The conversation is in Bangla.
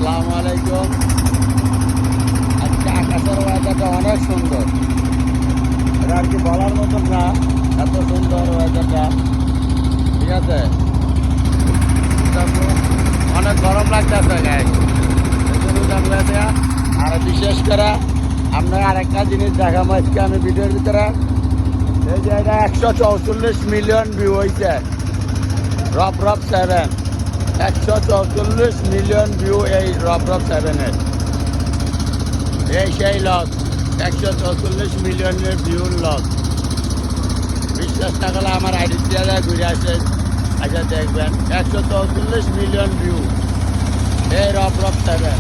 আসসালামু আলাইকুম। আজকে আকাশের ওয়েদারটা অনেক সুন্দর, এটা আর কি বলার মতন না, এত সুন্দর ওয়েদারটা। ঠিক আছে, অনেক গরম লাগতেছে গায়ে, আর বিশেষ করে আপনার আরেকটা জিনিস দেখাবো আজকে আমি ভিডিওর ভিতরে। এই যে এটা 144 মিলিয়ন ভিউ হয়েছে, রব 7, 144 মিলিয়ন ভিউ এই রব 7-এর। এই সেই লস, 144 মিলিয়নের ভিউর লস। বিশ্বাস না করলে আমার আইডি দিয়ে ঘুরে আসে, আচ্ছা দেখবেন 144 মিলিয়ন ভিউ এই রব 7।